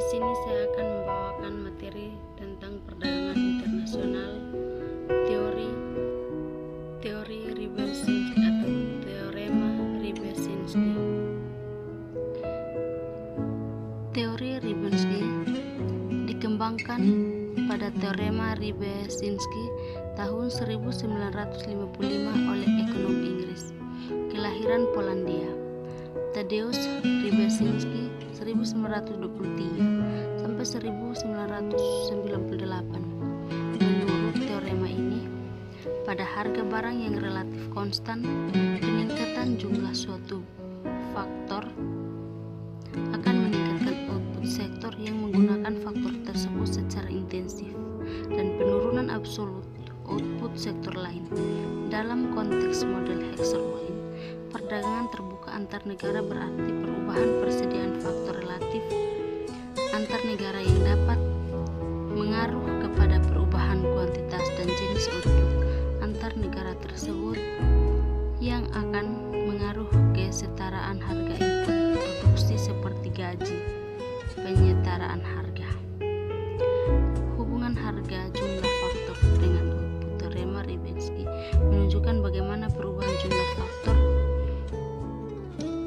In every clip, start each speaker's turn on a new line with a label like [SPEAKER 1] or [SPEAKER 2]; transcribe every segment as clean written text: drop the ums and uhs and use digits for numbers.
[SPEAKER 1] Di sini saya akan membawakan materi tentang perdagangan internasional, teori Ribczynski atau teorema Ribczynski. Teori Ribczynski dikembangkan pada teorema Ribczynski tahun 1955 oleh ekonom Inggris kelahiran Polandia, Tadeusz Ribczynski 1923 sampai 1998. Menurut teorema ini, pada harga barang yang relatif konstan, peningkatan jumlah suatu faktor akan meningkatkan output sektor yang menggunakan faktor tersebut secara intensif, dan penurunan absolut output sektor lain. Dalam konteks model Hexer-Ohlin, perdagangan terbuka antar negara berarti perubahan persediaan faktor relatif antar negara yang dapat mengaruh kepada perubahan kuantitas dan jenis output antar negara tersebut yang akan mengaruh kesetaraan harga input produksi seperti gaji, penyetaraan harga, hubungan harga jumlah faktor dengan output. Teorema Ribczynski menunjukkan bagaimana perubahan jumlah faktor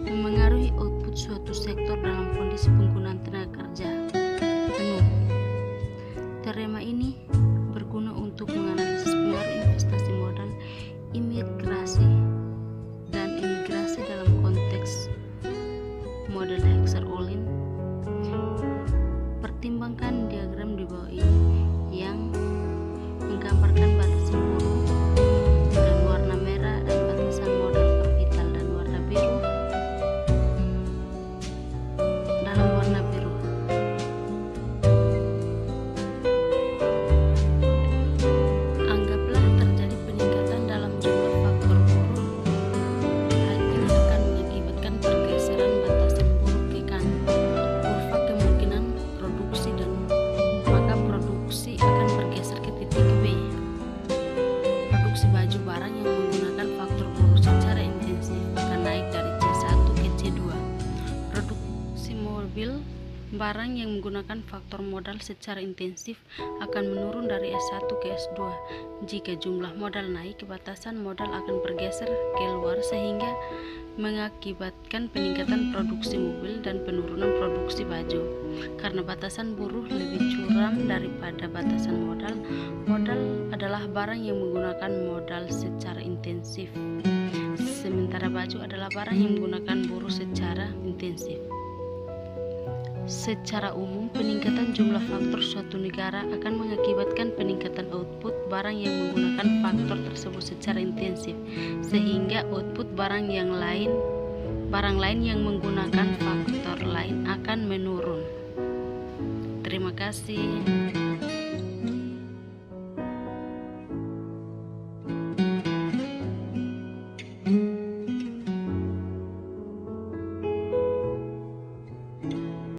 [SPEAKER 1] memengaruhi output suatu sektor dalam kondisi penggunaan tenaga kerja penuh. Teorema ini berguna untuk menganalisis pengaruh investasi modal, imigrasi, dan imigrasi dalam konteks model Hexer-Ohlin. Pertimbangkan diagram di bawah ini yang menggambarkan batasan buruh dan warna merah dan batasan modal kapital dan warna biru dalam warna biru. Anggaplah terjadi peningkatan dalam jumlah faktor buruh. Hal ini akan mengakibatkan pergeseran batasan buruh ke kanan, kurva kemungkinan produksi, dan maka produksi akan bergeser ke titik B. Produksi baju barang yang menggunakan faktor buruh secara intensif akan naik dari C1 ke C2. Produksi mobil barang yang menggunakan faktor modal secara intensif akan menurun dari S1 ke S2. Jika jumlah modal naik, batasan modal akan bergeser keluar sehingga mengakibatkan peningkatan produksi mobil dan penurunan produksi baju. Karena batasan buruh lebih curam daripada batasan modal, modal adalah barang yang menggunakan modal secara intensif, sementara baju adalah barang yang menggunakan buruh secara intensif. Secara umum, peningkatan jumlah faktor suatu negara akan mengakibatkan peningkatan output barang yang menggunakan faktor tersebut secara intensif, sehingga output barang lain yang menggunakan faktor lain akan menurun. Terima kasih.